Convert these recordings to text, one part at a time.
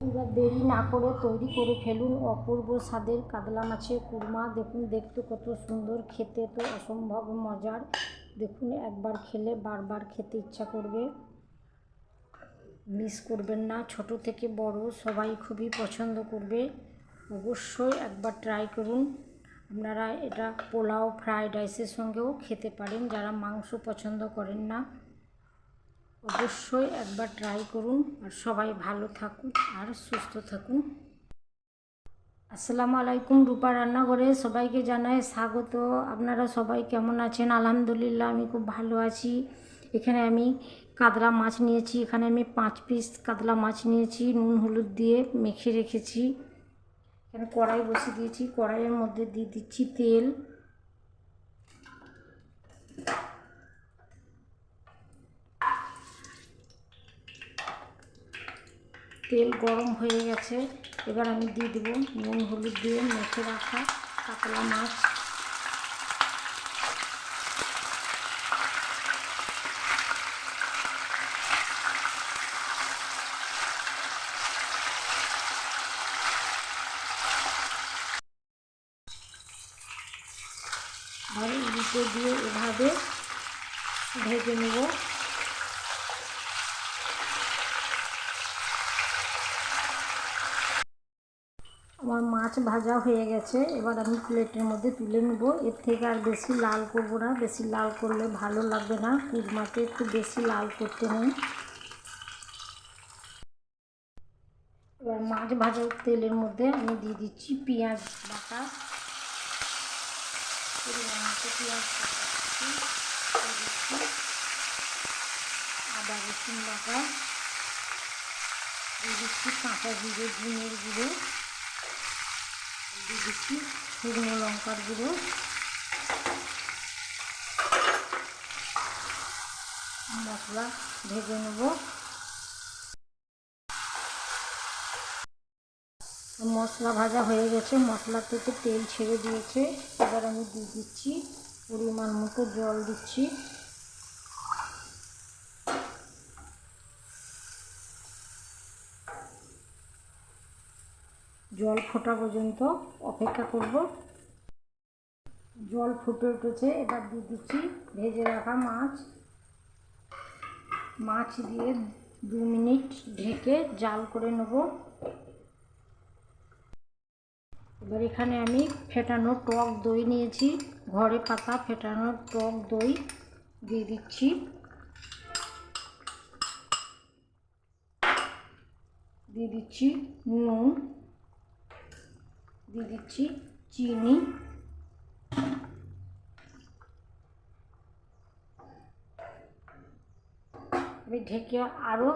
এবার দেরি না করে তৈরি করে ফেলুন অপূর্ব স্বাদের কাতলা মাছের কুরমা। দেখুন দেখতে কত সুন্দর, খেতে তো অসম্ভব মজার। দেখুন একবার খেলে বারবার খেতে ইচ্ছা করবে, মিস করবেন না। ছোট থেকে বড় সবাই খুবই পছন্দ করবে। অবশ্যই একবার ট্রাই করুন। আপনারা এটা পোলাও, ফ্রায়েড রাইসের সঙ্গেও খেতে পারেন। যারা মাংস পছন্দ করেন না, অবশ্যই একবার ট্রাই করুন। আর সবাই ভালো থাকুন আর সুস্থ থাকুন। আসসালামু আলাইকুম, রূপা রান্নাঘরে সবাইকে জানাই স্বাগত। আপনারা সবাই কেমন আছেন? আলহামদুলিল্লাহ আমি খুব ভালো আছি। এখানে আমি কাতলা মাছ নিয়েছি। এখানে আমি 5 পিস কাতলা মাছ নিয়েছি, নুন হলুদ দিয়ে মেখে রেখেছি। এখানে কড়াই বসিয়ে দিয়েছি। কড়াইয়ের মধ্যে দিয়ে দিচ্ছি তেল। তেল গরম হয়ে গেছে। এবার আমি দিয়ে দেবো নুন হলুদ দিয়ে মেখে রাখা কাতলা মাছ। আর উল্টে দিয়ে এভাবে ভেজে নেব। আমার মাছ ভাজা হয়ে গেছে। এবার আমি প্লেটের মধ্যে তুলে নেব। এর থেকে আর বেশি লাল করব না, বেশি লাল করলে ভালো লাগবে না। কুরমাতে একটু বেশি লাল করতে নেই। এবার মাছ ভাজার তেলের মধ্যে আমি দিয়ে দিচ্ছি পেঁয়াজ বাটা। পেঁয়াজ বাটা দিচ্ছি, আদা রসুন বাটা দিয়ে দিচ্ছি, কাঁচা জিরে, ধনের গুঁড়ো দিয়ে দিচ্ছি, শুকনো লঙ্কার গুঁড়ো, মশলা ভেজে নেব। মশলা ভাজা হয়ে গেছে, মশলা থেকে তেল ছেড়ে দিয়েছে। এবার আমি দিয়ে দিচ্ছি পরিমাণ মতো জল দিচ্ছি। জল ফোটা পর্যন্ত অপেক্ষা করব। জল ফুটে উঠেছে। এবার দিয়ে দিচ্ছি ভেজে রাখা মাছ। মাছ দিয়ে 2 মিনিট ঢেকে জাল করে নেব। এবার এখানে আমি ফেটানো টক দই নিয়েছি, ঘরে পাতা ফেটানো টক দই দিয়ে দিচ্ছি। দিয়ে দিচ্ছি নুন, দিয়ে দিচ্ছি চিনি। আমি ঢেকে আরও।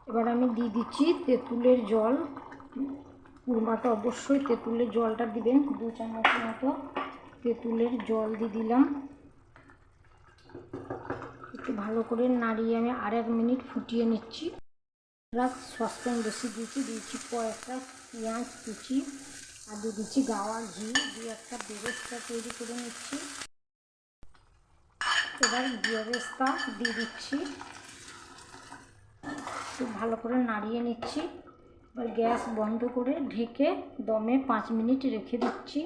এবার আমি দিয়ে দিচ্ছি তেঁতুলের জল। কুরমাতে অবশ্যই তেঁতুলের জলটা দিবেন। 2 চামচ মতো তেঁতুলের জল দিয়ে দিলাম। একটু ভালো করে নাড়িয়ে আমি আর 1 মিনিট ফুটিয়ে নিচ্ছি। সসপ্যান বেশি দিয়েছি কয়েকটা পেঁয়াজ কুচি আর দিয়ে দিচ্ছি গাওয়া ঘি দিয়ে একটা বেরেস্তা তৈরি করে নিচ্ছি। এবার বেরেস্তা দিয়ে দিচ্ছি, একটু ভালো করে নাড়িয়ে নিচ্ছি। এবার গ্যাস বন্ধ করে ঢেকে দমে 5 মিনিট রেখে দিচ্ছি।